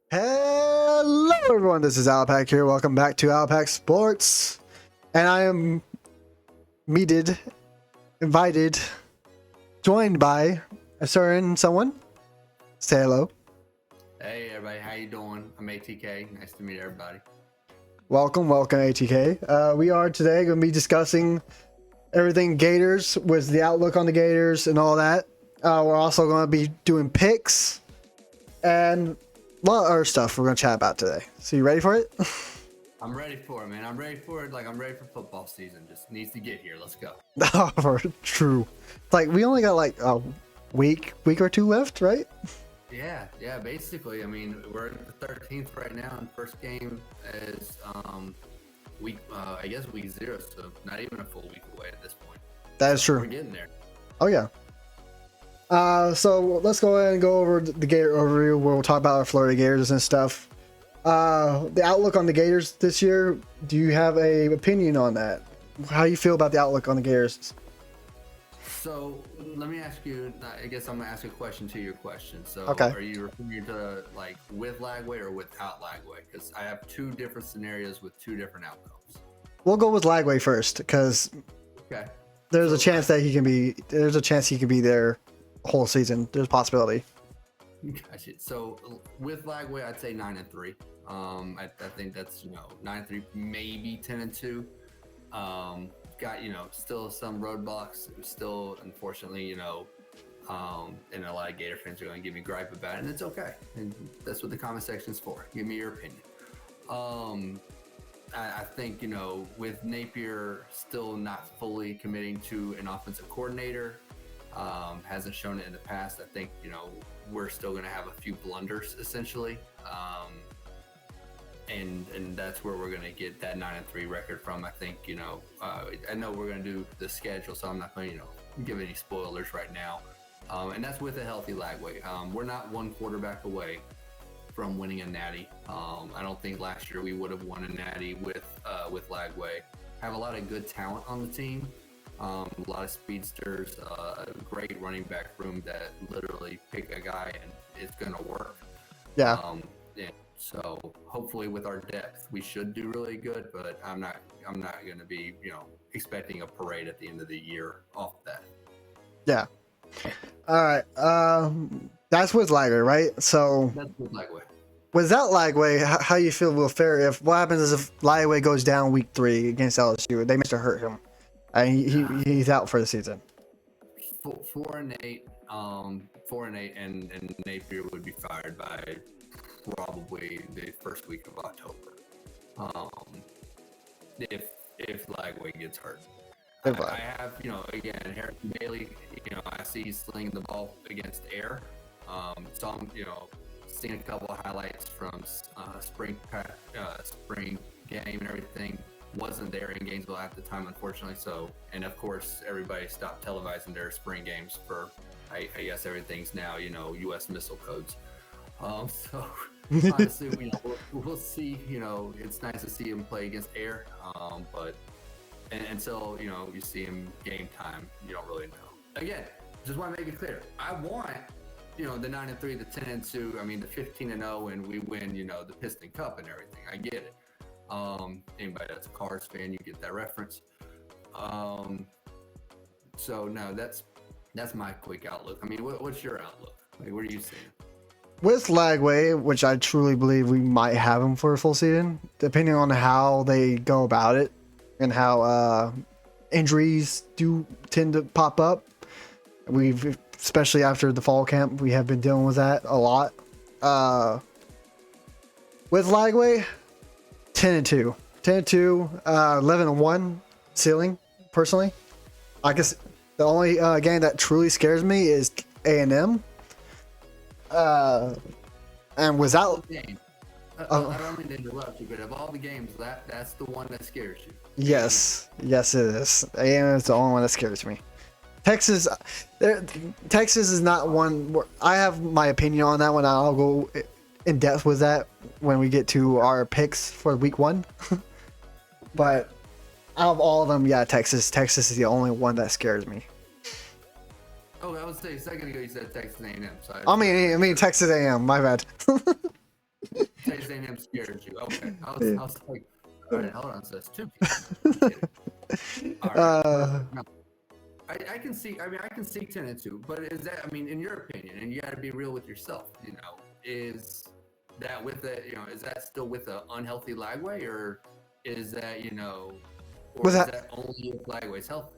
Hello everyone, this is Alpac here. Welcome back to Alpac Sports. And I am invited, joined by a certain someone. Say hello. Hey everybody, how you doing? I'm ATK. Nice to meet everybody. Welcome ATK. We are today going to be discussing everything Gators, with the outlook on the Gators and all that. We're also going to be doing picks and a lot of other stuff we're going to chat about today. So you ready for it? I'm ready for it, man. I'm ready for it. I'm ready for football season. Just needs to get here. Let's go. Oh, true. It's like we only got like a week or two left, right? Yeah, basically. I mean, we're at the 13th right now, and first game is week 0, so not even a full week away at this point. That is true. We're getting there. Oh yeah. So let's go ahead and go over the Gator overview where we'll talk about our Florida Gators and stuff. The outlook on the Gators this year, do you have a opinion on that? How do you feel about the outlook on the Gators? So let me ask you, I guess I'm gonna ask a question to your question. So Okay. Are you referring to like with Lagway or without Lagway? Because I have two different scenarios with two different outcomes. We'll go with Lagway first because Okay. there's a chance he can be there whole season. There's a possibility. Gotcha. So with Lagway, I'd say 9-3. I think that's 9-3, maybe 10-2. Got still some roadblocks. Still, unfortunately, and a lot of Gator fans are going to give me gripe about it, and it's okay. And that's what the comment section is for. Give me your opinion. I think with Napier still not fully committing to an offensive coordinator. Hasn't shown it in the past. I think we're still going to have a few blunders essentially, and that's where we're going to get that 9-3 record from. I think I know we're going to do the schedule, so I'm not going to give any spoilers right now. And that's with a healthy Lagway. We're not one quarterback away from winning a natty. I don't think last year we would have won a natty with Lagway. Have a lot of good talent on the team. A lot of speedsters, a great running back room that literally pick a guy and it's gonna work. Yeah. So hopefully with our depth, we should do really good. But I'm not gonna be expecting a parade at the end of the year off that. Yeah. All right. That's with Lagway, right? So That's with Lagway. Without Lagway, how you feel will fare if what happens is if Lagway goes down week 3 against LSU, they must have hurt him. He's out for the season. 4-8, 4-8, and Napier would be fired by probably the first week of October. If Lagway gets hurt, I have again Harrison Bailey. I see he's slinging the ball against air. So I'm seeing a couple of highlights from spring game and everything. Wasn't there in Gainesville at the time, unfortunately. So, and of course, everybody stopped televising their spring games for, I guess everything's now, U.S. missile codes. So honestly, we'll see. It's nice to see him play against air, but until you see him game time, you don't really know. Again, just want to make it clear. I want the 9-3, the 10-2. I mean, the 15-0, and we win. The Piston Cup and everything. I get it. Anybody that's a Cards fan, you get that reference. So no, that's my quick outlook. I mean, what's your outlook? Like, what are you seeing? With Lagway, which I truly believe we might have him for a full season, depending on how they go about it and how injuries do tend to pop up. Especially after the fall camp, we have been dealing with that a lot. With Lagway, 10-2, 11-1 ceiling. Personally, I guess the only game that truly scares me is A&M. And without, I don't mean to interrupt you, but of all the games, that's the one that scares you. Yes, it is. A&M is the only one that scares me. Texas is not one where I have my opinion on that one. I'll go in depth with that when we get to our picks for week 1. But out of all of them, yeah, Texas is the only one that scares me. Oh, I would say a second ago you said Texas A&M. So I mean Texas A&M. My bad. Texas A&M scares you. Okay. I was like, all right, hold on. So that's 2 people. All right. Perfect. No, I can see. I mean, I can see 10-2. But is that? I mean, in your opinion, and you got to be real with yourself. Is that with the? Is that still with an unhealthy Lagway, or is that or is that only if Lagway's healthy?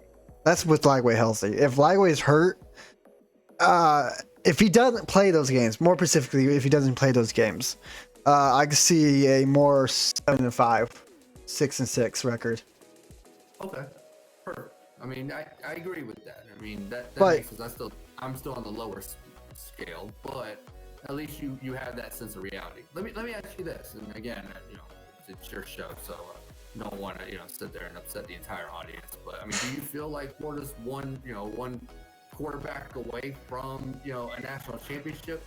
That's with Lagway healthy. If Lagway's hurt, if he doesn't play those games, more specifically, if he doesn't play those games, I can see a more 7-5, 6-6 record. Okay, perfect. I mean, I agree with that. I mean, that but, makes sense. I'm still on the lower scale, but at least you have that sense of reality. Let me ask you this, and again, it's your show, so don't want to sit there and upset the entire audience. But I mean, do you feel like Florida's one quarterback away from a national championship?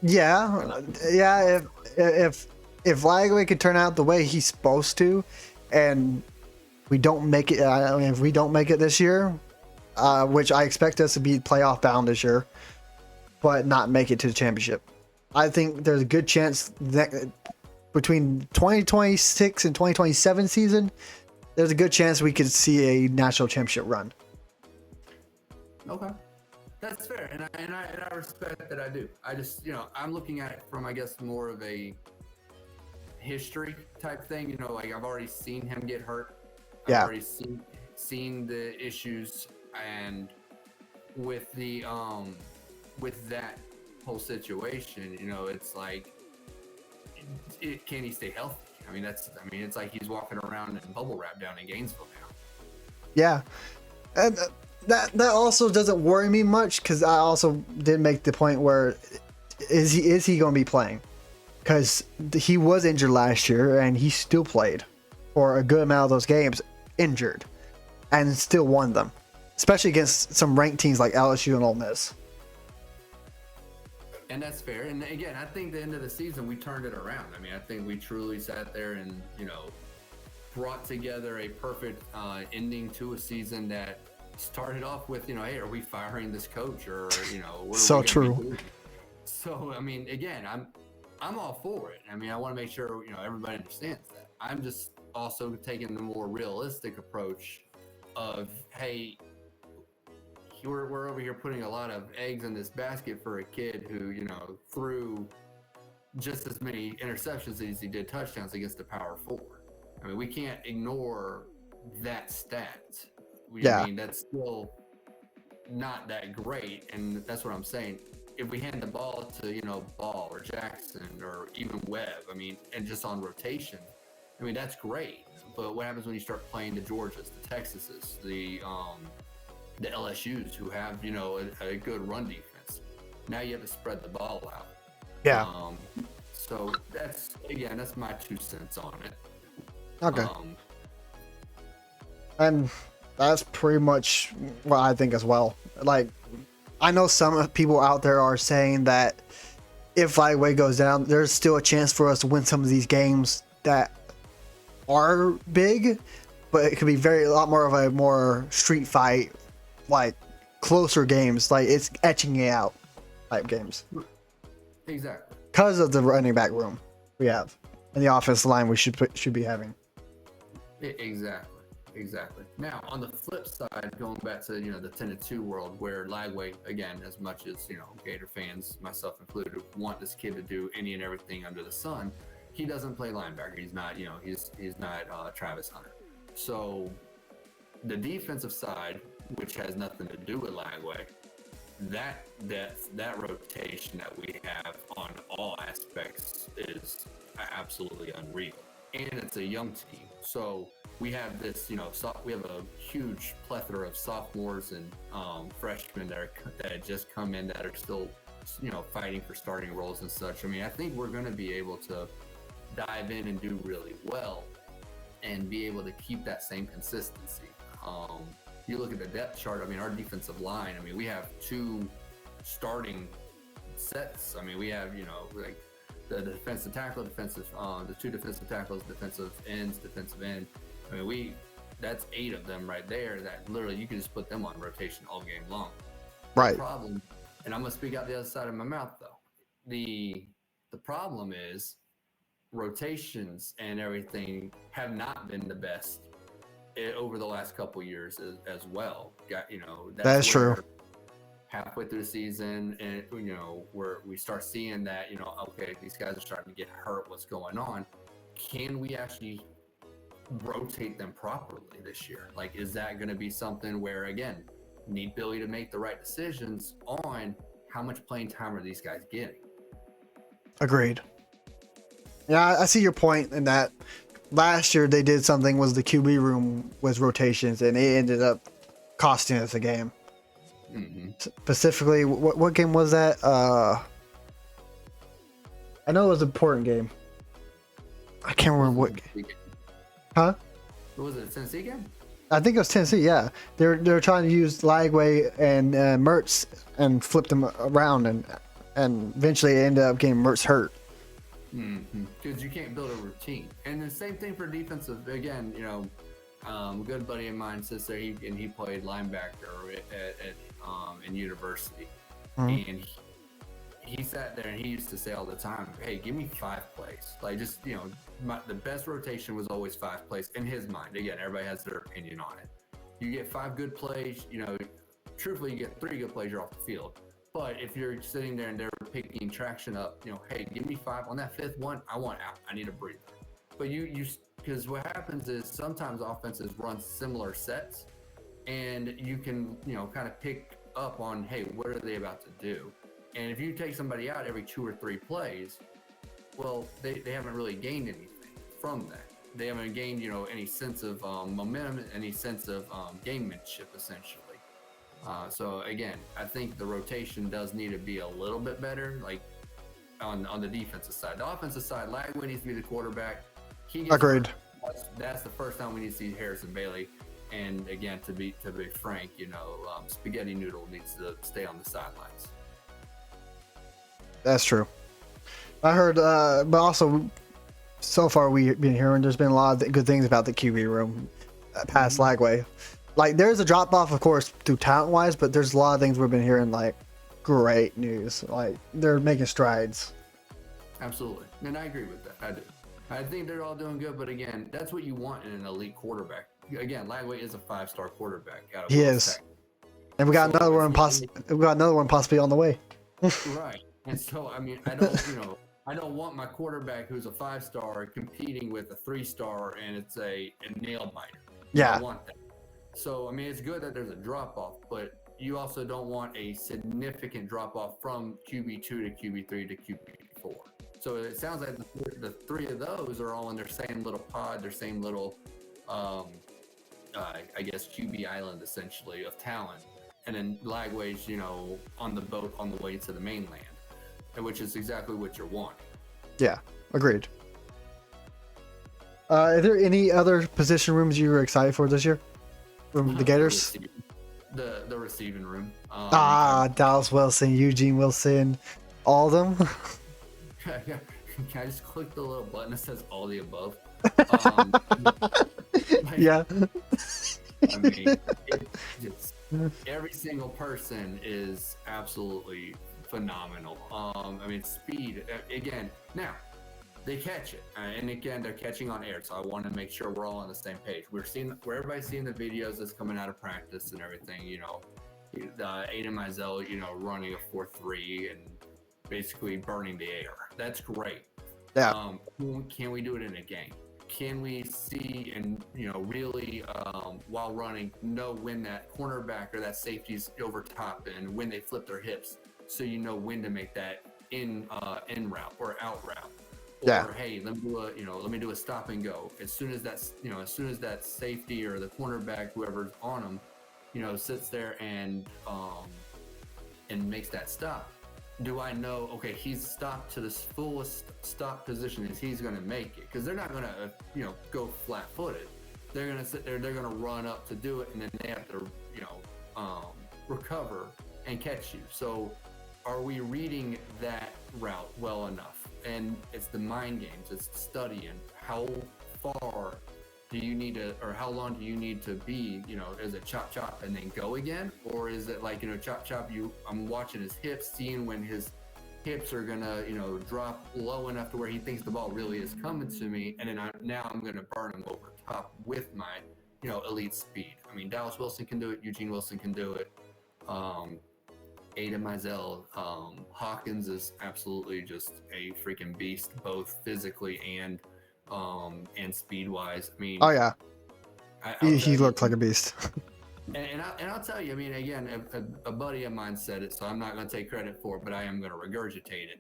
Yeah. If Lagway could turn out the way he's supposed to, and we don't make it, if we don't make it this year, which I expect us to be playoff bound this year, but not make it to the championship, I think there's a good chance that between 2026 and 2027 season, there's a good chance we could see a national championship run. Okay. That's fair, and I respect that. I do. I just, I'm looking at it from, I guess, more of a history type thing. Like I've already seen him get hurt. I've already seen the issues, and with the with that whole situation, it's like, can he stay healthy? I mean, it's like he's walking around in bubble wrap down in Gainesville now. Yeah, and that also doesn't worry me much, because I also did make the point where is he going to be playing? Because he was injured last year and he still played for a good amount of those games injured, and still won them, especially against some ranked teams like LSU and Ole Miss. And that's fair. And again, I think the end of the season we turned it around. I mean, I think we truly sat there and brought together a perfect ending to a season that started off with, hey, are we firing this coach, or what so true. So I mean, again, I'm all for it. I mean, I want to make sure everybody understands that. I'm just also taking the more realistic approach of, hey, we're over here putting a lot of eggs in this basket for a kid who threw just as many interceptions as he did touchdowns against the Power 4. I mean, we can't ignore that stat. I mean, that's still not that great, and that's what I'm saying. If we hand the ball to Ball or Jackson or even Webb, I mean, and just on rotation, I mean, that's great. But what happens when you start playing the Georgias, the Texases, the LSUs, who have a good run defense? Now you have to spread the ball out. Yeah. So that's my 2 cents on it. Okay. And that's pretty much what I think as well. Like, I know some people out there are saying that if Lagway goes down, there's still a chance for us to win some of these games that are big, but it could be a lot more of a more street fight, like closer games, like it's etching it out type games. Exactly. Because of the running back room we have and the offensive line we should be having. Exactly. Now, on the flip side, going back to the 10-2 world, where Lagway, again, as much as Gator fans, myself included, want this kid to do any and everything under the sun, he doesn't play linebacker. He's not he's not Travis Hunter. So the defensive side, which has nothing to do with Lagway, that depth, that rotation that we have on all aspects is absolutely unreal. And it's a young team, so we have this, we have a huge plethora of sophomores and freshmen that had just come in that are still, fighting for starting roles and such. I mean, I think we're going to be able to dive in and do really well, and be able to keep that same consistency. You look at the depth chart. I mean, our defensive line. I mean, we have 2 starting sets. I mean, we have like the defensive tackle, the 2 defensive tackles, defensive ends, defensive end. I mean, that's 8 of them right there that literally you can just put them on rotation all game long. Right. And I'm gonna speak out the other side of my mouth though. The problem is rotations and everything have not been the best over the last couple years as well. That is true. Halfway through the season, and where we start seeing that, okay, these guys are starting to get hurt. What's going on? Can we actually rotate them properly this year? Like, is that going to be something where, again, need Billy to make the right decisions on how much playing time are these guys getting? Agreed. Yeah, I see your point in that. Last year they did something was the QB room was rotations, and it ended up costing us a game. Mm-hmm. Specifically, what game was that? I know it was an important game. I can't remember what. Huh? Was it a Tennessee game? I think it was Tennessee. Yeah, they're trying to use Lagway and Mertz and flip them around, and eventually it ended up getting Mertz hurt. Because you can't build a routine. And the same thing for defensive. Again, a good buddy of mine sits there, he played linebacker in university. And he sat there and he used to say all the time, hey, give me 5 plays. Like, just, the best rotation was always 5 plays in his mind. Again, everybody has their opinion on it. You get 5 good plays, truthfully, you get 3 good plays, you're off the field. But if you're sitting there and they're picking traction up, hey, give me 5 on that 5th one. I want out. I need a breather. But because what happens is sometimes offenses run similar sets, and you can, kind of pick up on, hey, what are they about to do? And if you take somebody out every 2 or 3 plays, well, they haven't really gained anything from that. They haven't gained, any sense of momentum, any sense of gamemanship, essentially. So again, I think the rotation does need to be a little bit better, like on the defensive side. The offensive side, Lagway needs to be the quarterback. Agreed. That's the first time we need to see Harrison Bailey. And again, to be frank, Spaghetti Noodle needs to stay on the sidelines. That's true. I heard, but also, so far we've been hearing there's been a lot of good things about the QB room past Lagway. Like, there's a drop off, of course, through talent wise, but there's a lot of things we've been hearing, like, great news. Like, they're making strides. Absolutely. And I agree with that. I do. I think they're all doing good, but again, that's what you want in an elite quarterback. Again, Lagway is a 5-star quarterback. He is. And we got another one possibly on the way. Right. And so, I mean, I don't want my quarterback who's a 5-star competing with a 3-star and it's a nail biter. Yeah. I don't want that. So, I mean, it's good that there's a drop off, but you also don't want a significant drop off from QB2 to QB3 to QB4. So it sounds like the 3 of those are all in their same little pod, their same little, I guess, QB island, essentially, of talent. And then Lagway's, on the boat on the way to the mainland, which is exactly what you're wanting. Yeah, agreed. Are there any other position rooms you were excited for this year? From the Gators? The receiving room. Dallas Wilson, Eugene Wilson, all of them. Can I just click the little button that says all the above? Yeah. I mean, every single person is absolutely phenomenal. I mean, speed, again, now, they catch it, and again, they're catching on air, so I want to make sure we're all on the same page. We're everybody's seeing the videos that's coming out of practice and everything, Aiden Mizell, running a 4.3 and basically burning the air. That's great. Yeah. Can we do it in a game? Can we see and, really, while running, know when that cornerback or that safety's over top and when they flip their hips, so when to make that in route or out route. Or, hey, let me do a stop and go. As soon as that safety or the cornerback, whoever's on them, sits there and makes that stop. Do I know, okay, he's stopped to the fullest stop position as he's going to make it? Because they're not going to, go flat-footed. They're going to sit there, they're going to run up to do it, and then they have to, recover and catch you. So are we reading that route well enough? And it's the mind games, it's studying how far, do you need to, or how long do you need to be, is it chop chop and then go again? Or is it like, chop chop, I'm watching his hips, seeing when his hips are gonna, drop low enough to where he thinks the ball really is coming to me, and then I'm gonna burn him over top with my, elite speed. I mean, Dallas Wilson can do it, Eugene Wilson can do it, Ada Mizell, Hawkins is absolutely just a freaking beast, both physically and speed wise. I mean, oh yeah, he looked like a beast. And I'll tell you, I mean, again, a buddy of mine said it, so I'm not going to take credit for it, but I am going to regurgitate it.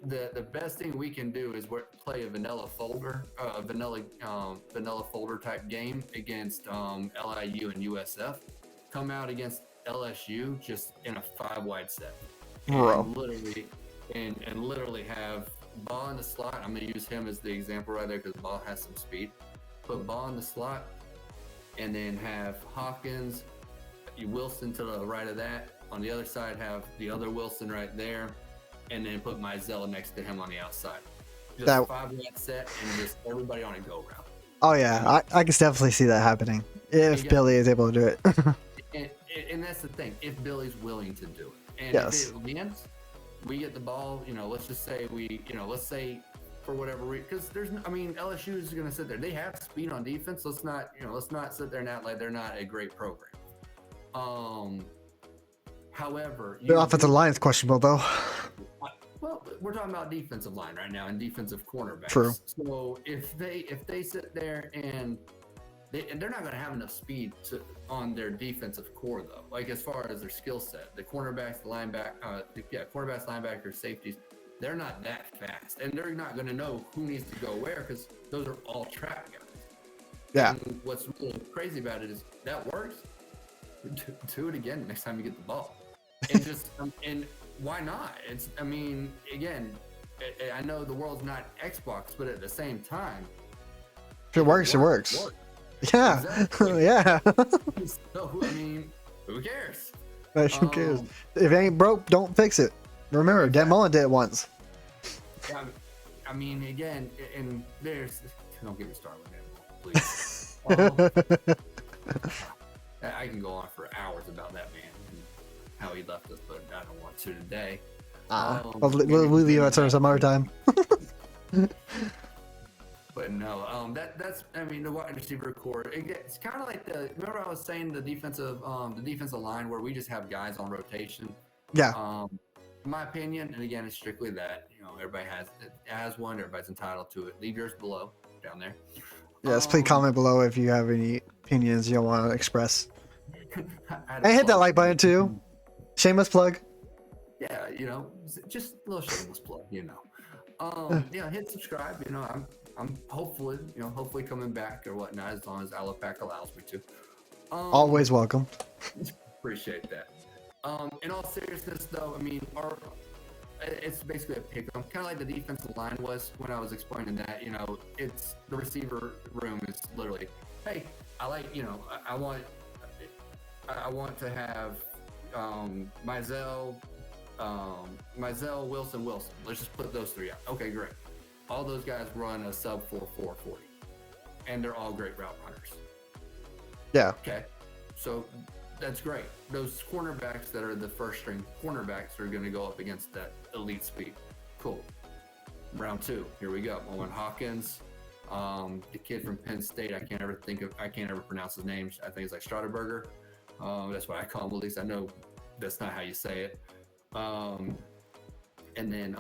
The best thing we can do is play a vanilla folder type game against LIU and USF. Come out against LSU just in a 5-wide set, and literally have Ball in the slot. I'm going to use him as the example right there because Ball has some speed. Put Ball in the slot, and then have Hawkins, Wilson to the right of that. On the other side, have the other Wilson right there, and then put Mizell next to him on the outside. Just 5-wide set and just everybody on a go route. Oh yeah, I can definitely see that happening if Billy is able to do it. and that's the thing, if Billy's willing to do it. And yes. If it lands, we get the ball, let's just say let's say for whatever reason, because LSU is going to sit there. They have speed on defense. Let's not sit there and act like they're not a great program. However, the offensive line is questionable though. Well, we're talking about defensive line right now and defensive cornerbacks. True. So if they sit there and they're not going to have enough speed on their defensive core though. Like as far as their skill set, the cornerbacks, cornerbacks, linebackers, safeties. They're not that fast, and they're not going to know who needs to go where because those are all trap guys. Yeah. And what's really crazy about it is that works. Do it again next time you get the ball, and just and why not? Again, I know the world's not Xbox, but at the same time, if it works, it works. Yeah, exactly. Yeah. So who cares? Who cares? If it ain't broke, don't fix it. Remember, Dan Mullen did it once. Yeah, again, and don't get me started with that, please. I can go on for hours about that man and how he left us, but I don't want to today. We'll leave that to some other time. But no, that's the wide receiver core. It's kind of like remember I was saying the defensive line where we just have guys on rotation. Yeah. In my opinion, and again, it's strictly that, everybody has one, everybody's entitled to it. Leave yours below, down there. Yes, please comment below if you have any opinions you want to express. And hit that like button too. Shameless plug. Yeah, just a little shameless plug, hit subscribe, I'm hopefully coming back or whatnot, as long as Alapac allows me to. Always welcome. Appreciate that. In all seriousness, though, it's basically a pick. Kind of like the defensive line was when I was explaining that. It's the receiver room is literally, hey, I want to have Mizell, Wilson. Let's just put those three out. Okay, great. All those guys run a sub 4.40, and they're all great route runners. Yeah. Okay, so that's great. Those cornerbacks that are the first string cornerbacks are going to go up against that elite speed. Cool. Round 2, here we go. Owen Hawkins, the kid from Penn State. I can't ever pronounce his name. I think it's like Stradaberger. That's what I call him. At least I know that's not how you say it. And then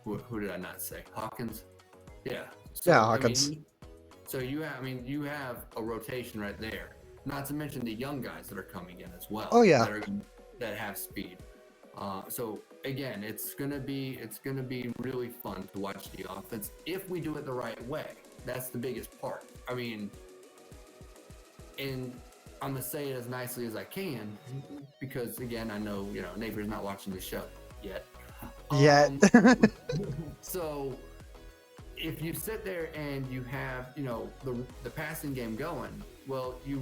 who did I not say? Hawkins. Yeah. So, yeah, Hawkins. So you have a rotation right there. Not to mention the young guys that are coming in as well. Oh yeah. That have speed. So again, it's gonna be really fun to watch the offense if we do it the right way. That's the biggest part. And I'm gonna say it as nicely as I can because again, I know Napier's not watching the show yet. So if you sit there and you have the passing game going, well, you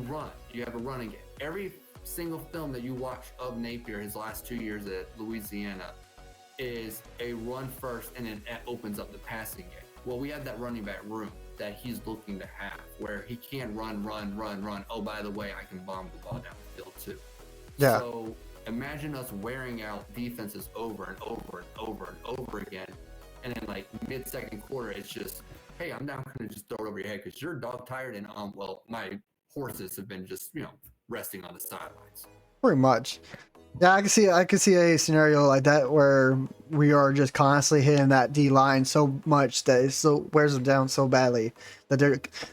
have a running game. Every single film that you watch of Napier his last 2 years at Louisiana is a run first and then it opens up the passing game. Well, we have that running back room that he's looking to have. where he can run. Oh, by the way, I can bomb the ball down the field too. Yeah. So imagine us wearing out defenses over and over again. And then like mid-second quarter, it's just, hey, I'm now going to just throw it over your head because you're dog tired. And well, my horses have been just, resting on the sidelines. Pretty much. Yeah, I can see a scenario like that where we are just constantly hitting that D line so much that it so wears them down so badly that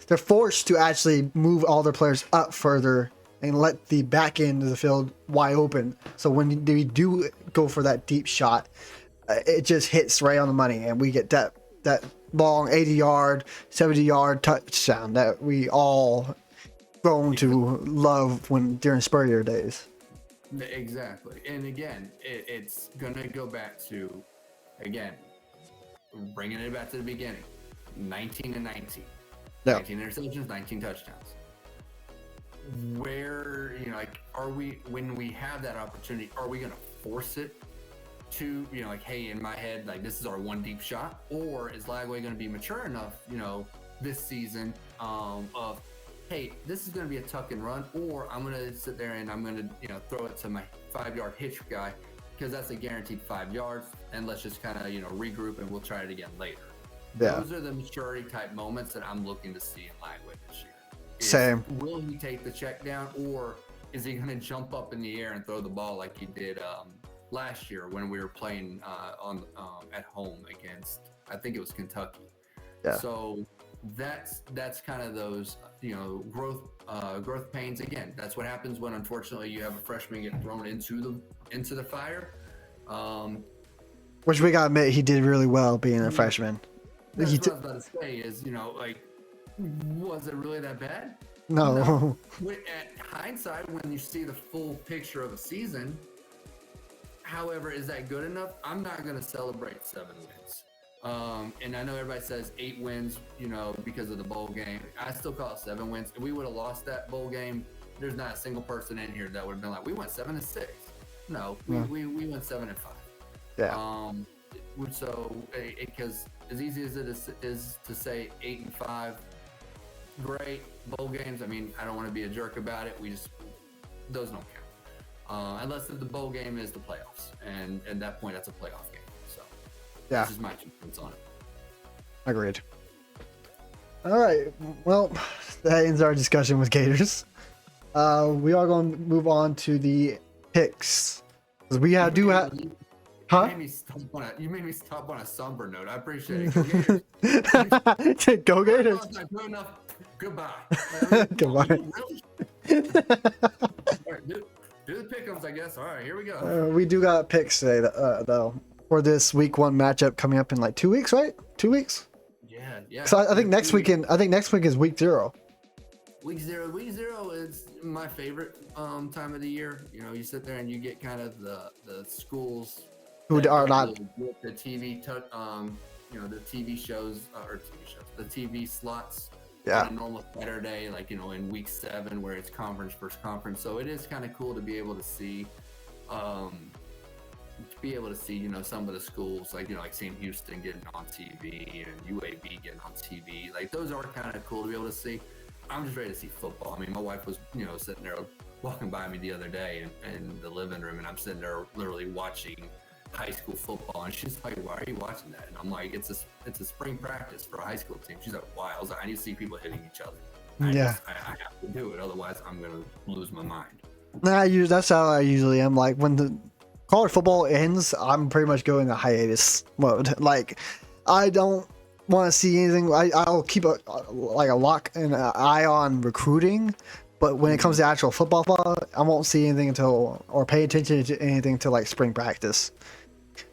they're forced to actually move all their players up further and let the back end of the field wide open. So when we do go for that deep shot, it just hits right on the money, and we get that long 80-yard, 70-yard touchdown that we all grown to love during Spurrier days. Exactly. And again, it's going to go back to, again, bringing it back to the beginning. 19 and 19. Yeah. 19 interceptions, 19 touchdowns. Where, are we, when we have that opportunity, are we going to force it to, hey, in my head, like, this is our one deep shot? Or is Lagway going to be mature enough, this season of, hey, this is going to be a tuck and run, or I'm going to sit there and I'm going to, throw it to my 5-yard hitch guy because that's a guaranteed 5 yards, and let's just kind of, regroup and we'll try it again later. Yeah. Those are the maturity type moments that I'm looking to see in Lagway this year. Same. Will he take the check down, or is he going to jump up in the air and throw the ball like he did last year when we were playing at home against, I think it was Kentucky. Yeah. So that's kind of those growth pains. Again, that's what happens when unfortunately you have a freshman get thrown into the fire. Which we gotta admit, he did really well being a freshman. That's what I was about to say is, was it really that bad? No. At hindsight, when you see the full picture of a season, however, is that good enough? I'm not going to celebrate 7 wins. And I know everybody says 8 wins, because of the bowl game. I still call it 7 wins. If we would have lost that bowl game, there's not a single person in here that would have been like, we went 7-6. No, we went 7-5. Yeah. So, because as easy as it is to say 8-5, great bowl games. I mean, I don't want to be a jerk about it. Those don't count. Unless the bowl game is the playoffs, and at that point, that's a playoff game. So, yeah, this is my 2 cents on it. Agreed. All right. Well, that ends our discussion with Gators. We are going to move on to the picks. We do have. Huh? You made me stop on a somber note. I appreciate it. Go Gators. Good enough. Goodbye. Goodbye. All right, do the pick'ems, I guess. All right, here we go. We do got picks today, though, for this week 1 matchup coming up in like 2 weeks, right? 2 weeks. Yeah. So I think next week is week 0. Week zero is my favorite time of the year. You sit there and you get kind of the schools who are not the TV, the TV shows the TV slots. Yeah. On a normal Saturday, like in week 7, where it's conference versus conference. So it is kind of cool to be able to see, some of the schools like St. Houston getting on TV and UAB getting on TV. Like those are kind of cool to be able to see. I'm just ready to see football. I mean, my wife was, sitting there walking by me the other day in the living room, and I'm sitting there literally watching high school football, and she's like, "Why are you watching that?" And I'm like, "It's a spring practice for a high school team." She's like, "Why?" I was like, "I need to see people hitting each other. I have to do it, otherwise I'm gonna lose my mind." That's how I usually am. Like when the college football ends, I'm pretty much going to hiatus mode. Like I don't want to see anything. I'll keep a lock and an eye on recruiting, but when it comes to actual football, I won't see anything or pay attention to anything until like spring practice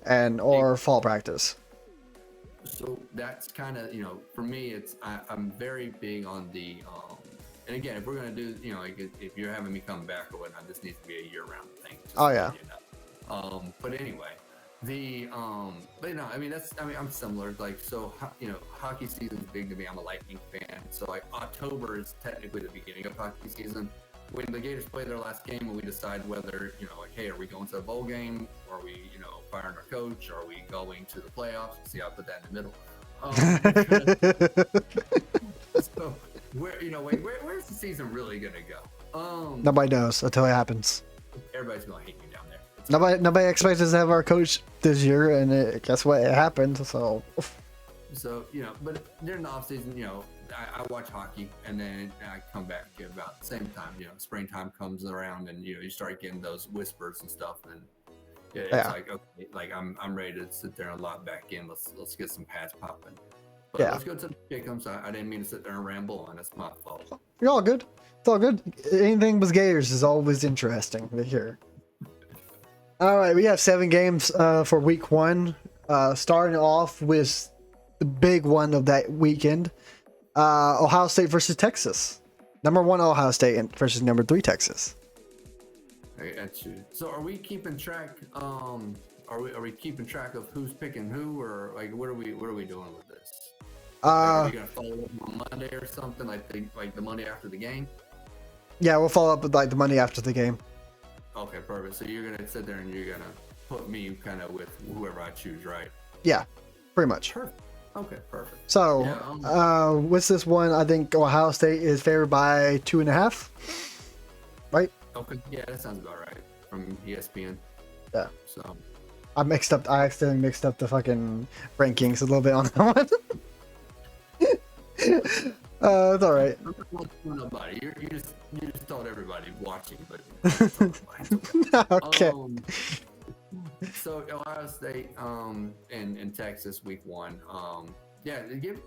or fall practice. So that's kind of, for me, I'm very big on the, and again, if we're going to do, if you're having me come back or whatnot, this needs to be a year-round thing. Yeah. But anyway, but no, I mean, I'm similar. Like, so, hockey season's big to me. I'm a Lightning fan. So like October is technically the beginning of hockey season. When the Gators play their last game and we decide whether, hey, are we going to a bowl game? Or are we, firing our coach? Are we going to the playoffs? See, I'll put that in the middle. where's the season really gonna go? Nobody knows until it happens. Everybody's gonna hate me down there. Nobody expects us to have our coach this year, and guess what? It happened. So but during the off season, I watch hockey, and then I come back at about the same time. Springtime comes around, and you start getting those whispers and stuff, and it's like, okay, like I'm ready to sit there and lock back in. Let's get some pads popping. But let's go to the pick'ems. I didn't mean to sit there and ramble on. It's my fault. You're all good. It's all good. Anything with Gators is always interesting to hear. All right, we have 7 games for week 1. Starting off with the big one of that weekend, Ohio State versus Texas. Number 1 Ohio State versus number 3 Texas. I got you. So are we keeping track? Are we keeping track of who's picking who, or like what are we doing with this? Are we gonna follow up on Monday or something like the Monday after the game? Yeah, we'll follow up with like the Monday after the game. Okay, perfect. So you're gonna sit there and you're gonna put me kind of with whoever I choose, right? Yeah, pretty much. Perfect. Okay, perfect. So, what's this one? I think Ohio State is favored by 2.5. Right? Okay. Yeah, that sounds about right. From ESPN. Yeah. So. I accidentally mixed up the fucking rankings a little bit on that one. It's all right. Nobody. You just told everybody watching, but okay. So Ohio State and Texas week 1. Give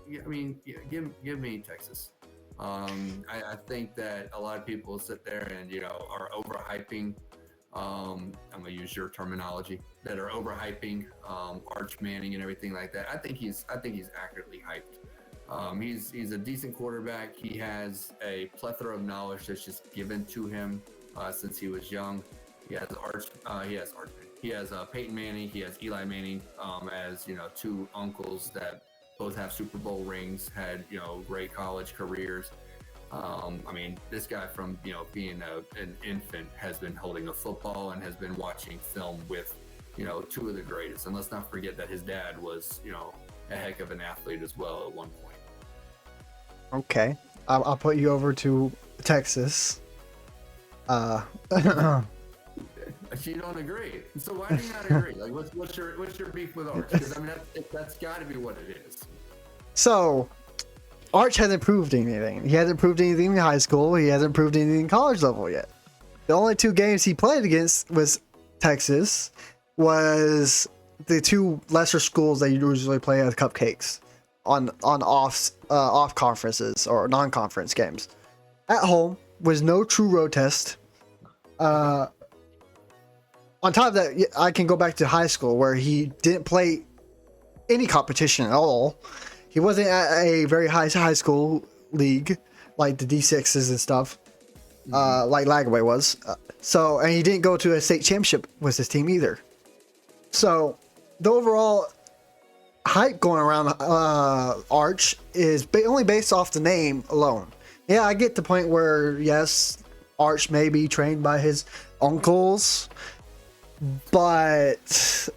me Texas. I think that a lot of people sit there and are overhyping. I'm gonna use your terminology, that are overhyping Arch Manning and everything like that. I think he's accurately hyped. He's a decent quarterback. He has a plethora of knowledge that's just given to him since he was young. He has Peyton Manning. He has Eli Manning as 2 uncles that both have Super Bowl rings, had great college careers. This guy from being an infant has been holding a football and has been watching film with 2 of the greatest. And let's not forget that his dad was a heck of an athlete as well at one point. Okay, I'll put you over to Texas. You don't agree, so why do you not agree? Like, what's your beef with Arch? Because that's got to be what it is. So, Arch hasn't proved anything. He hasn't proved anything in high school. He hasn't proved anything in college level yet. The only 2 games he played against was Texas, was the 2 lesser schools that you usually play as cupcakes on off conferences or non-conference games. At home was no true road test. On top of that, I can go back to high school where he didn't play any competition at all. He wasn't at a very high school league like the D6s and stuff, like Lagaway was. And he didn't go to a state championship with his team either. So the overall hype going around Arch is only based off the name alone. Yeah, I get the point where, yes, Arch may be trained by his uncles, but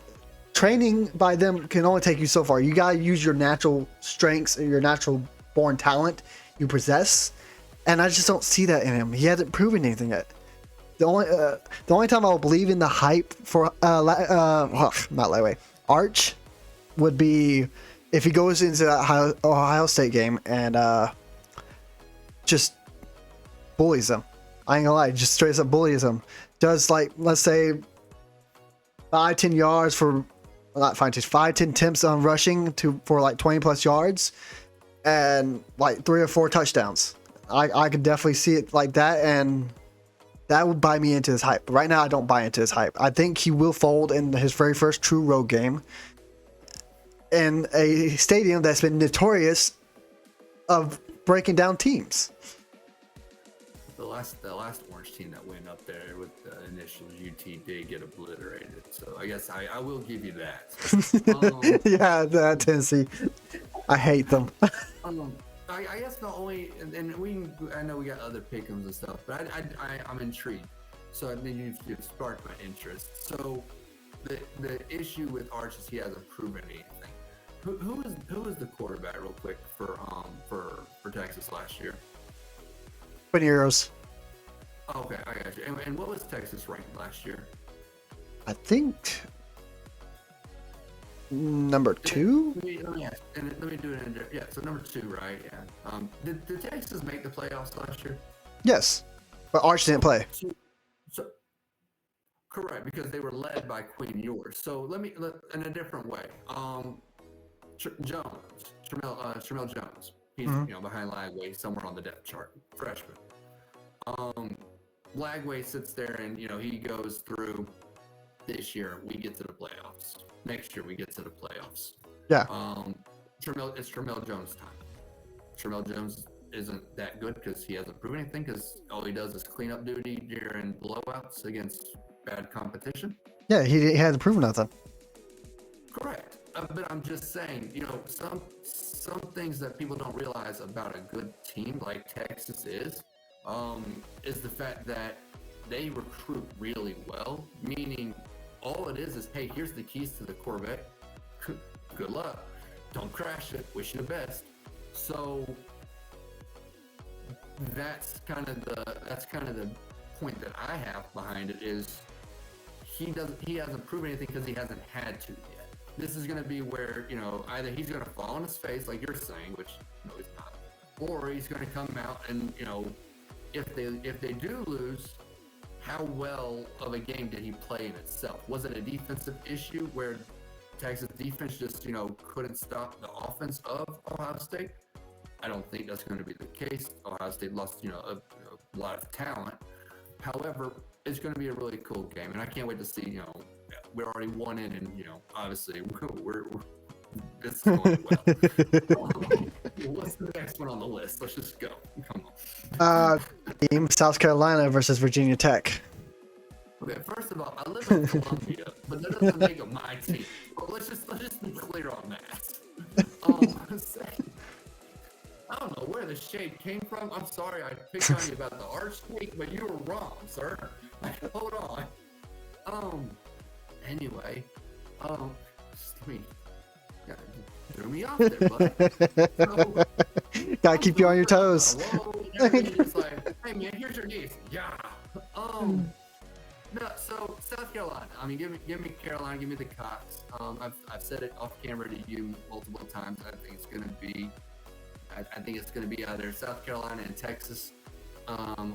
training by them can only take you so far. You gotta use your natural strengths and your natural born talent you possess, and I just don't see that in him. He hasn't proven anything yet. The only time I'll believe in the hype for Arch would be if he goes into that Ohio State game and just bullies them. I ain't gonna lie, just straight up bullies them. Does, like, let's say 5-10 yards for, not 5-10 attempts on rushing for like 20 plus yards and like 3 or 4 touchdowns. I could definitely see it like that, and that would buy me into his hype. But right now, I don't buy into his hype. I think he will fold in his very first true road game in a stadium that's been notorious of breaking down teams. The last Orange team that went up there with the initials UT did get obliterated. So I guess I will give you that. Yeah, Tennessee. I hate them. I guess the only, I know we got other pick'ems and stuff, but I'm intrigued. So I mean, you've sparked my interest. So the issue with Arch is he hasn't proven anything. Who was the quarterback, real quick, for Texas last year? 20 euros. Okay, I got you. And what was Texas ranked last year? I think number 2. Let me do it. Yeah, so number 2, right? Yeah. Did Texas make the playoffs last year? Yes, but Arch didn't play. So correct, because they were led by Queen Ewers. So let in a different way. Tremel Jones. He's behind Lagway, somewhere on the depth chart. Freshman. Lagway sits there and he goes through. This year we get to the playoffs. Next year we get to the playoffs. Yeah. It's Tremel Jones' time. Tremel Jones isn't that good because he hasn't proven anything, because all he does is clean up duty during blowouts against bad competition. Yeah, he hasn't proven nothing. Correct. But I'm just saying, some things that people don't realize about a good team like Texas is the fact that they recruit really well, meaning all it is, hey, here's the keys to the Corvette. Good luck. Don't crash it. Wish you the best. So that's kind of the point that I have behind it is he hasn't proven anything because he hasn't had to yet. This is going to be where either he's going to fall on his face like you're saying, which no, he's not, or he's going to come out and if they do lose, how well of a game did he play in itself? Was it a defensive issue where Texas defense just couldn't stop the offense of Ohio State? I don't think that's going to be the case. Ohio State lost a lot of talent. However, it's going to be a really cool game, and I can't wait to see. We're already 1 in, and obviously we're it's going well. What's the next one on the list? Let's just go. Come on. Team South Carolina versus Virginia Tech. Okay, first of all, I live in Columbia, but that doesn't make it my team. But let's just be clear on that. I don't know where the shade came from. I'm sorry I picked on you about the arch cake, but you were wrong, sir. Hold on. Anyway, me. Threw me off there, bud. Gotta keep you on your toes. It's like, hey man, here's your niece. Yeah. No, so South Carolina. I mean, give me Carolina, give me the Cox. I've said it off camera to you multiple times. I think it's gonna be either South Carolina and Texas,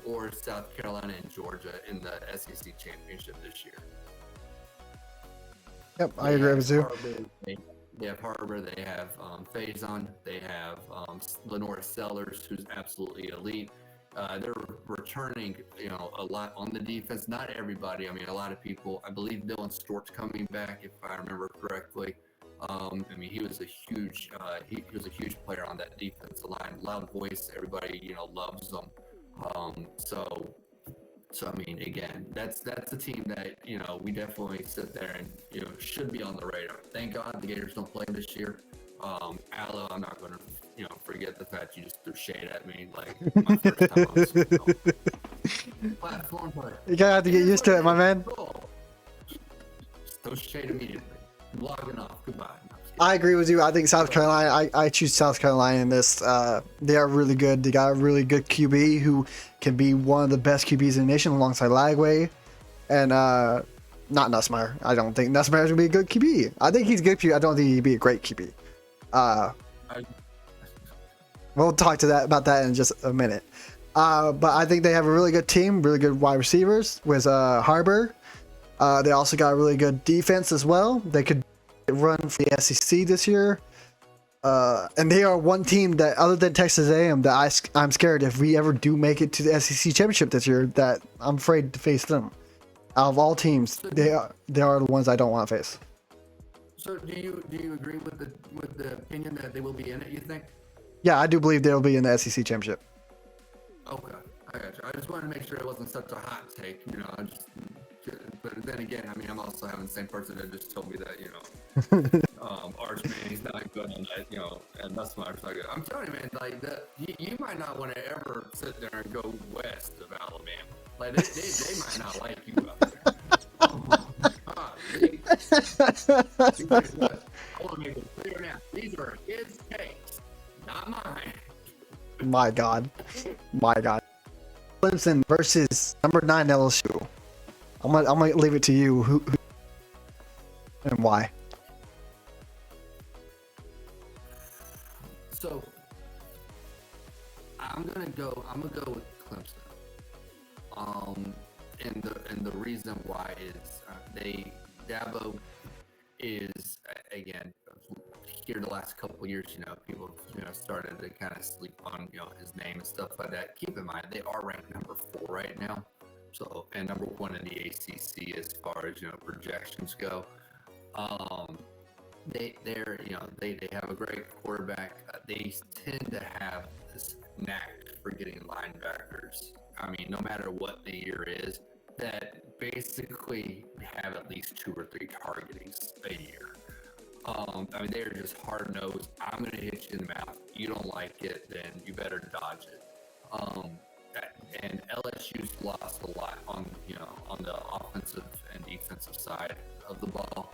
or South Carolina and Georgia in the SEC championship this year. Yep, I agree with you. They have Harbor, they have Faison, they have Lenore Sellers, who's absolutely elite. They're returning, a lot on the defense. Not everybody. I mean, a lot of people. I believe Dylan Stort's coming back, if I remember correctly. I mean, he was a huge player on that defensive line. Loud voice, everybody loves him. So I mean, again, that's a team that we definitely sit there and should be on the radar. Thank God the Gators don't play this year. Allo, I'm not going to forget the fact you just threw shade at me like my first time on platform. You gotta have to get used to it, my man. Just throw shade immediately. I'm logging off. Goodbye. I agree with you. I think South Carolina, I choose South Carolina in this. They are really good. They got a really good QB who can be one of the best QBs in the nation alongside Lagway. And not Nussmeier. I don't think Nussmeier's going to be a good QB. I think he's a good QB. I don't think he'd be a great QB. We'll talk about that in just a minute. But I think they have a really good team, really good wide receivers with Harbor. They also got a really good defense as well. They could run for the SEC this year, and they are one team that, other than Texas A&M, that I'm scared if we ever do make it to the SEC championship this year, that I'm afraid to face them. Out of all teams, they are the ones I don't want to face. So do you agree with the opinion that they will be in it? You think? Yeah, I do believe they'll be in the SEC championship. Okay, I got you. I just wanted to make sure it wasn't such a hot take. But then again, I mean, I'm also having the same person that just told me that, Archman, he's not good on that, and that's why I'm not good. I'm telling you, man, like, you might not want to ever sit there and go west of Alabama. Like, they might not like you up there. I want to make it clear now. These are his takes, not mine. My God. Clemson versus number 9 LSU. I'm gonna leave it to you. Who and why? So I'm gonna go with Clemson. And the reason why is Dabo is again here the last couple of years. People started to kind of sleep on his name and stuff like that. Keep in mind they are ranked number 4 right now, so and number 1 in the ACC as far as projections go. They have a great quarterback. They tend to have this knack for getting linebackers. I mean, no matter what the year is, that basically have at least 2 or 3 targetings a year. I mean, they're just hard nosed. I'm going to hit you in the mouth. You don't like it, then you better dodge it. And LSU's lost a lot on the offensive and defensive side of the ball.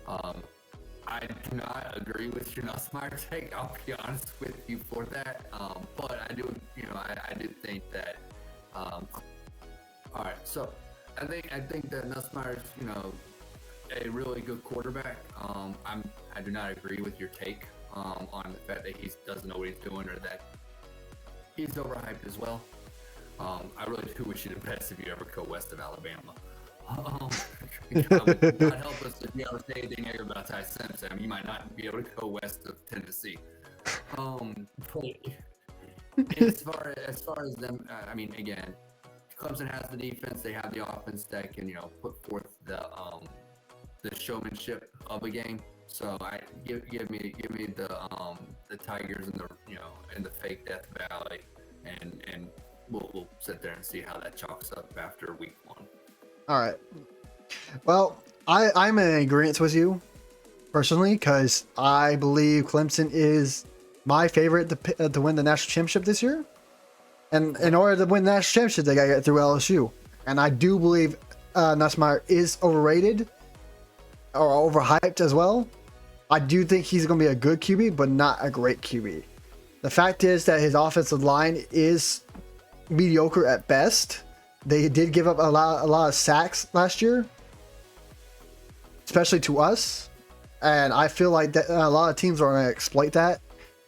I do not agree with your Nussmeier take. I'll be honest with you for that. But I do, I do think that. All right, so I think that Nussmeier's, a really good quarterback. I do not agree with your take on the fact that he doesn't know what he's doing or that he's overhyped as well. I really do wish you the best if you ever go west of Alabama. God would not help us if you ever say anything negative about Ty Simpson. I mean, you might not be able to go west of Tennessee. As far as them, I mean, again, Clemson has the defense. They have the offense that can, put forth the showmanship of a game. So give me the Tigers and the fake Death Valley, and we'll sit there and see how that chalks up after week 1. All right. Well, I'm in agreement with you personally because I believe Clemson is my favorite to win the national championship this year. And in order to win the national championship, they got to get through LSU. And I do believe Nussmeier is overrated or overhyped as well. I do think he's going to be a good QB, but not a great QB. The fact is that his offensive line is mediocre at best. They did give up a lot of sacks last year, especially to us. And I feel like that a lot of teams are going to exploit that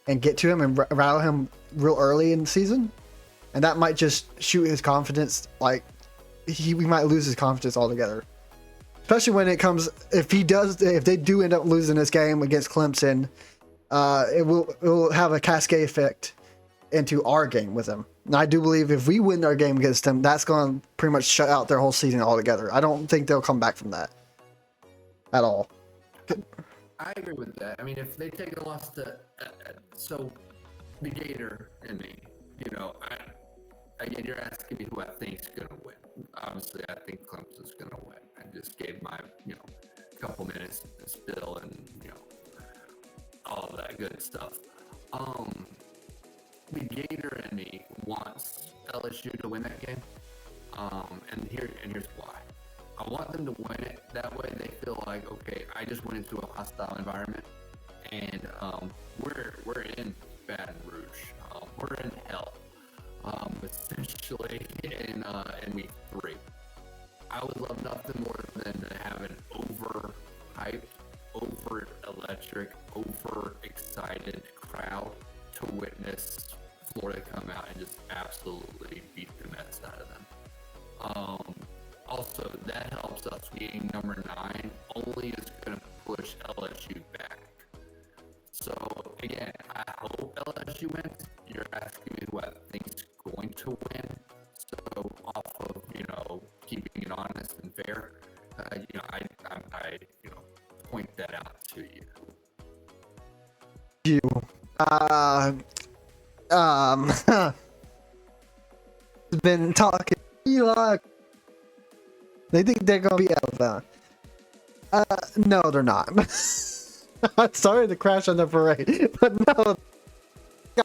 and get to him and rattle him real early in the season. And that might just shoot his confidence. Like we might lose his confidence altogether. Especially when it comes, if they do end up losing this game against Clemson, it will have a cascade effect into our game with them. And I do believe if we win our game against them, that's going to pretty much shut out their whole season altogether. I don't think they'll come back from that at all. I agree with that. I mean, if they take a loss to, so the Gator and me, again, you're asking me who I think is going to win. Obviously, I think Clemson's going to win. I just gave my, couple minutes to spill and, all of that good stuff. The Gator in me wants LSU to win that game. And here's why. I want them to win it. That way they feel like, okay, I just went into a hostile environment, and we're in Baton Rouge. We're in hell, essentially in week 3. I would love nothing more than to have an overhyped, over electric, over excited crowd to witness Florida come out and just absolutely beat the mess out of them. Also, that helps us being number 9 only is going to push LSU back. So again, I hope LSU wins. You're asking me who I think is going to win. So off of keeping it honest and fair, I point that out to you. Been talking. They think they're gonna be Alabama. No, they're not. I'm sorry to crash on the parade, but no.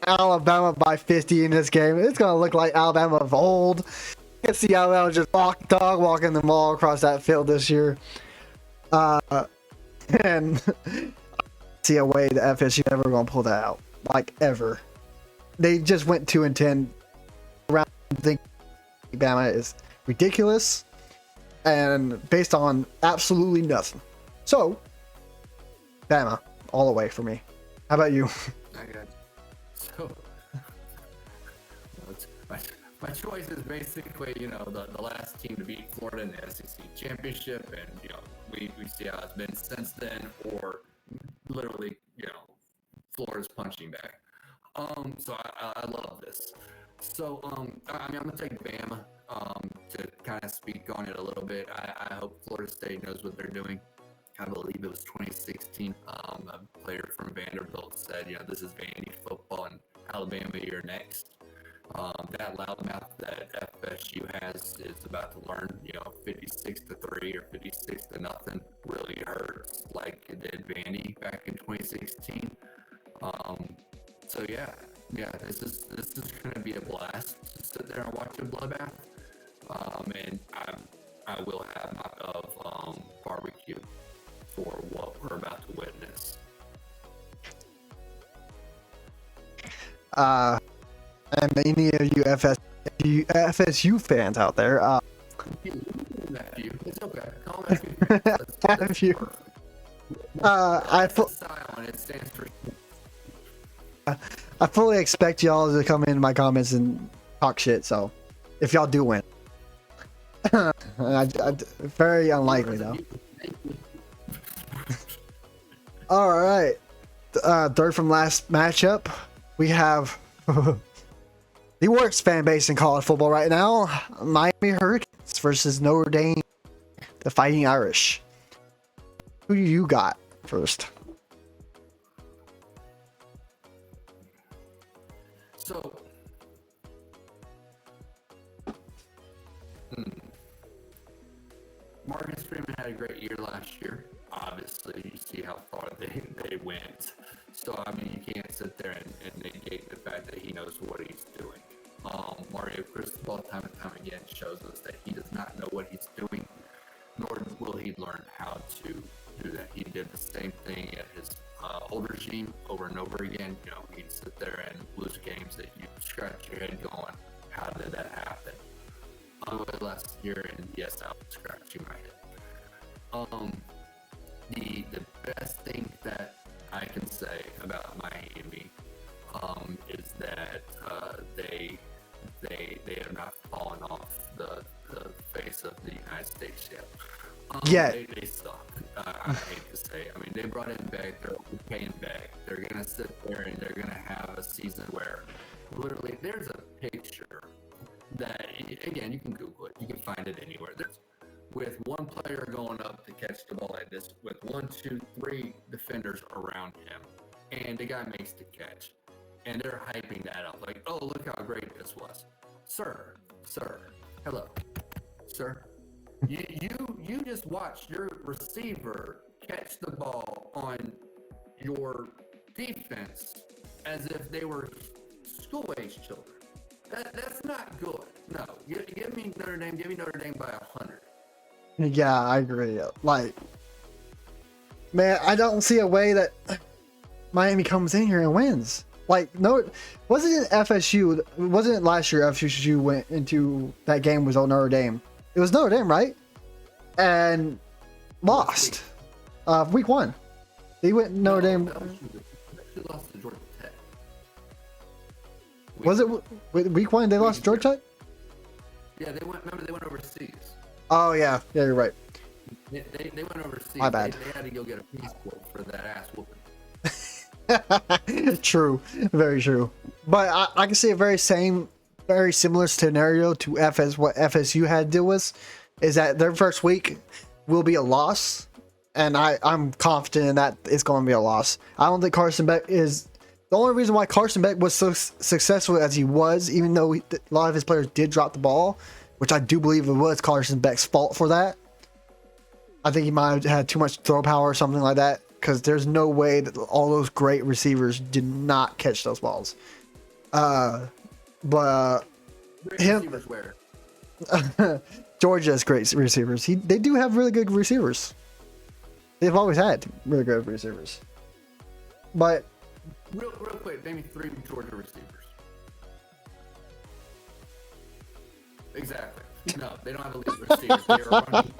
Alabama by 50 in this game. It's gonna look like Alabama of old. You can see Alabama just dog walking them all across that field this year. And I see a way that FSU never gonna pull that out, like ever. They just went 2-10 around. Think Bama is ridiculous and based on absolutely nothing. So, Bama, all the way for me. How about you? I got so my choice is basically, the last team to beat Florida in the SEC championship, and we see how it's been since then, or literally, Florida's punching back. So I love this. So I'm gonna take Bama to kind of speak on it a little bit. I hope Florida State knows what they're doing. I believe it was 2016. A player from Vanderbilt said, this is Vandy football, and Alabama, you're next. That loudmouth that FSU has is about to learn, 56-3 or 56-0 really hurts like it did Vandy back in 2016. So yeah, this is going to be a blast to sit there and watch a bloodbath. And I will have my barbecue for what we're about to witness. And any of you FSU fans out there, Nephew, it's okay. Call him FSU. I fully expect y'all to come in my comments and talk shit. So, if y'all do win, very unlikely though. All right, third from last matchup, we have the worst fan base in college football right now: Miami Hurricanes versus Notre Dame, the Fighting Irish. Who you got first? So, Marcus Freeman had a great year last year. Obviously, you see how far they went. So, I mean, you can't sit there and negate the fact that he knows what he's doing. Mario Cristobal, time and time again, shows us that he does not know what he's doing, nor will he learn how to do that. He did the same thing at his old regime over and over again. He'd sit there and lose games that you scratch your head going, how did that happen? Last year, and yes, I was scratching my head. The best thing that I can say about Miami is that they have not fallen off the face of the United States yet. They suck. I hate to say it. I mean, they brought in back, they're paying back. They're going to sit there and they're going to have a season where literally there's a picture that, again, you can Google it. You can find it anywhere. There's with one player going up to catch the ball like this, with 1, 2, 3 defenders around him, and the guy makes the catch. And they're hyping that up like, oh, look how great this was. Sir, hello, sir. You just watched your receiver catch the ball on your defense as if they were school-age children. That's not good. No, give me Notre Dame. Give me Notre Dame by 100. Yeah, I agree. Like, man, I don't see a way that Miami comes in here and wins. Like, no, wasn't it FSU? Wasn't it last year FSU went into that game with Notre Dame? It was Notre Dame, right? And lost. Week 1. They went Notre Dame. They lost to Georgia Tech. Was it week 1? They lost to Georgia Tech? Yeah, they went. Remember, they went overseas. Oh yeah, you're right. They went overseas. My bad. They had to go get a passport for that ass whooping. True, very true. But I can say a very similar scenario to what FSU had to deal with, is that their first week will be a loss, and I'm confident in that it's going to be a loss. I don't think Carson Beck is the only reason why Carson Beck was so successful as he was, even though a lot of his players did drop the ball, which I do believe it was Carson Beck's fault for that. I think he might have had too much throw power or something like that, because there's no way that all those great receivers did not catch those balls. But him, Georgia has great receivers. They do have really good receivers. They've always had really good receivers. But real quick, maybe 3 Georgia receivers. Exactly. No, they don't have elite receivers. They are running.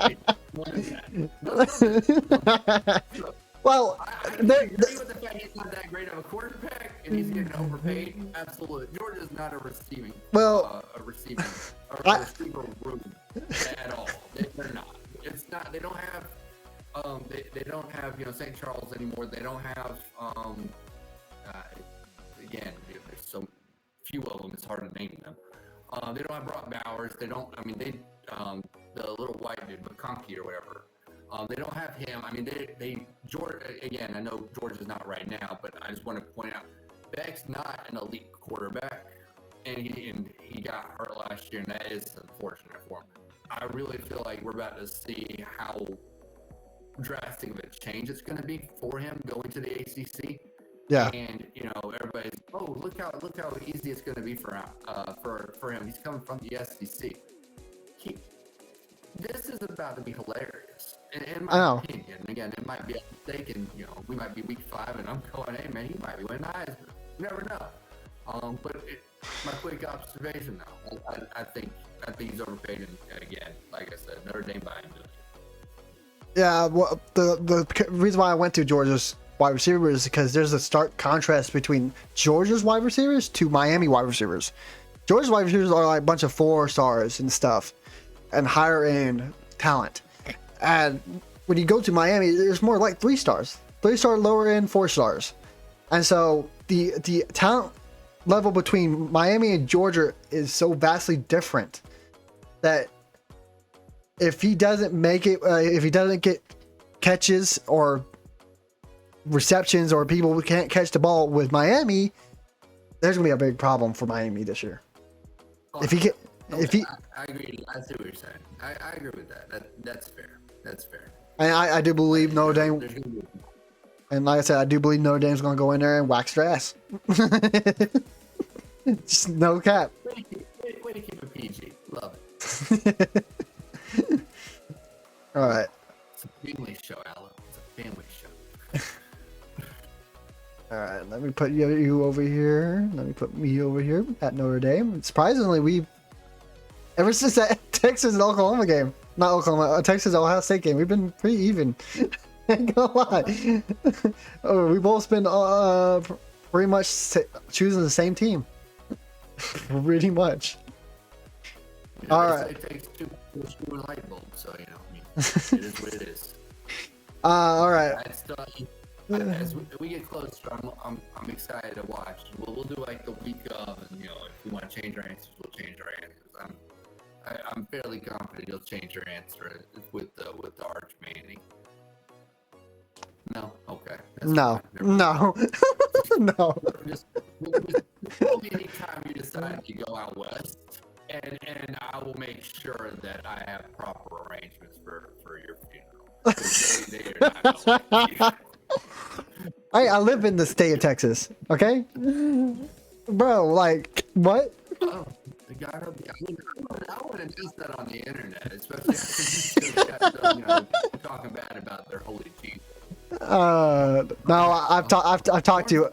Well, I agree with the fact he's not that great of a quarterback and he's getting overpaid. Absolutely. Georgia's not a receiving receiver room at all. They're not. It's not. They don't have. They don't have St. Charles anymore. They don't have. Again, there's so few of them. It's hard to name them. They don't have Brock Bowers. They don't. I mean, the little white dude, McConkey or whatever. They don't have him. I mean, George. Again, I know George is not right now, but I just want to point out Beck's not an elite quarterback, and he got hurt last year, and that is unfortunate for him. I really feel like we're about to see how drastic of a change it's going to be for him going to the ACC. Yeah. And everybody's look how easy it's going to be for him. He's coming from the SEC. This is about to be hilarious. In my opinion, again, it might be a mistake, and we might be week 5, and I'm going, hey man, he might be winning the Heisman. You never know. But my quick observation, though, I think he's overpaid, and again, like I said, Notre Dame by him. Yeah, well, the reason why I went to Georgia's wide receivers is because there's a stark contrast between Georgia's wide receivers to Miami wide receivers. Georgia's wide receivers are like a bunch of 4 stars and stuff, and higher end talent. And when you go to Miami, there's more like 3 stars, 3-star, lower end, 4 stars. And so the talent level between Miami and Georgia is so vastly different that if he doesn't make it, if he doesn't get catches or receptions, or people who can't catch the ball with Miami, there's gonna be a big problem for Miami this year. I agree. I see what you're saying. I agree with that. That's fair. That's fair. And I do believe Notre Dame. And like I said, I do believe Notre Dame's gonna go in there and wax their ass. Just no cap. Way to keep it PG. Love it. All right. It's a family show, Alan. It's a family show. All right. Let me put you over here. Let me put me over here at Notre Dame. Surprisingly, ever since that Texas and Oklahoma game, not Oklahoma, Texas Ohio State game, we've been pretty even. Ain't gonna lie. We both been pretty much choosing the same team. Pretty much. All right. It takes 2 to a light bulb, so it is what it is. All right. As we get closer, I'm excited to watch. We'll do like the week of, and if we want to change our answers, we'll change our answers. I'm fairly confident you'll change your answer with the Arch Manning. No, okay. No. No. Just tell me anytime you decide to go out west, and I will make sure that I have proper arrangements for your funeral. They are not gonna like you. I live in the state of Texas, okay? Bro, like, what? Oh, I wouldn't do that on the internet, especially after you got done, talking bad about their holy chief. No, I've talked to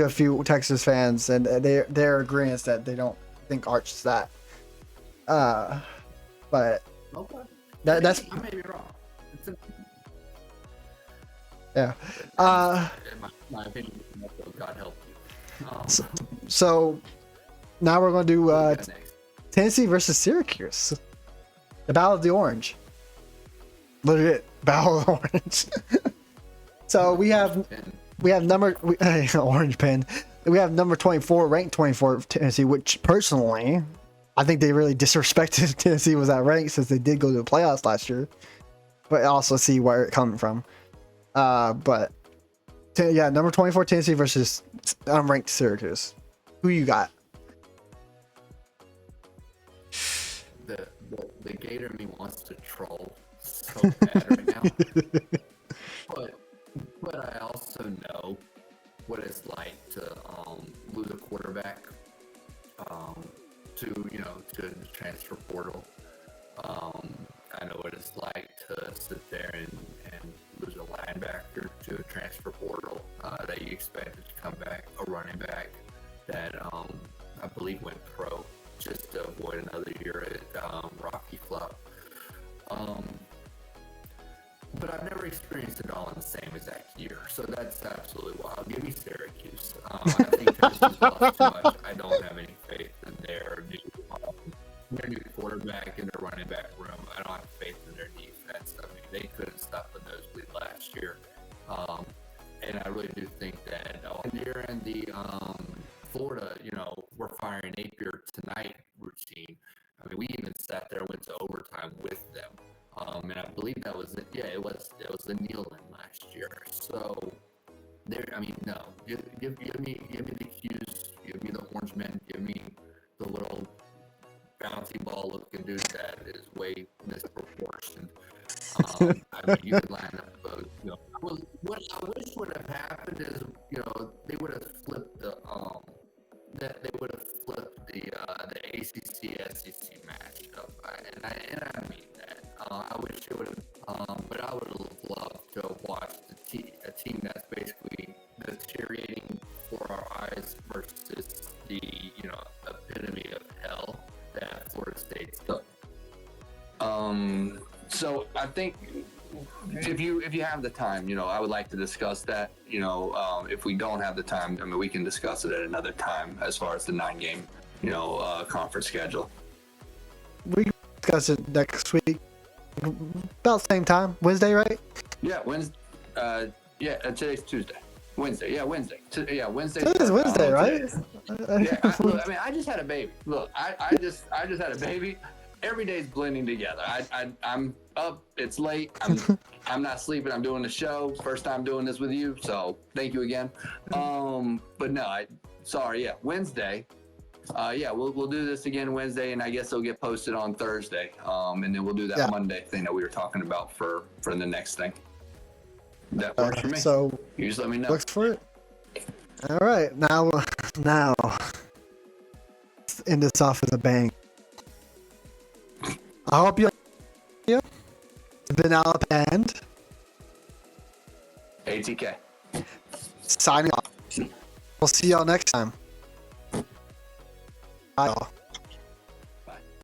a few Texas fans, and they're agreeing that they don't think Arch is that. But okay. That's I may be wrong. Yeah. My opinion, God help you. So now we're going to do Tennessee versus Syracuse. The Battle of the Orange. Legit Battle of the Orange. So we have orange pen. We have number 24, ranked 24 Tennessee, which personally, I think they really disrespected Tennessee was that ranked, since they did go to the playoffs last year. But also see where it coming from. But number 24 Tennessee versus unranked Syracuse. Who you got? The Gator me wants to troll so bad right now. But I also know what it's like to lose a quarterback to the transfer portal. I know what it's like to sit there and lose a linebacker to a transfer portal that you expected to come back, a running back that I believe went pro just to avoid other year at Rocky Flop. But I've never experienced it all in the same exact year, so that's absolutely wild. Give me Syracuse. I think Tennessee's lost too much. I don't have any faith in their new quarterback and their running back room. I don't have faith in their defense. I mean, they couldn't stop a nosebleed last year, and I really do think that here in the Florida, we're firing Napier tonight routine. I mean, we even sat there, went to overtime with them. And I believe that was it. Yeah, it was the Nealon last year. So there, I mean, no, give me the Qs, give me the orange men, give me the little bouncy ball looking dude that is way misproportioned. I mean, you could line up both. What I wish would have happened is, they would have flipped the ACC SEC matchup, and I mean that. I wish it would have, but I would have loved to have watched a team that's basically deteriorating before our eyes versus the epitome of hell that Florida State's done. So I think if you have the time, I would like to discuss that. If we don't have the time, I mean, we can discuss it at another time as far as the 9-game, conference schedule. We can discuss it next week. About the same time, Wednesday, right? Yeah, Wednesday. Today's Tuesday. Wednesday. Yeah, Wednesday. Wednesday. Today's Wednesday, right? Look, I mean, I just had a baby. Look, I just had a baby. Every day's blending together. I'm up. It's late. I'm not sleeping. I'm doing the show. First time doing this with you, so thank you again. But no, Wednesday. We'll do this again Wednesday, and I guess it'll get posted on Thursday. And then we'll do that Monday thing that we were talking about for the next thing. That works for me. So you just let me know. Works for it. All right, now, let's end this off with a bang. I hope you. It's been Alp and ATK signing off. We'll see y'all next time. Bye.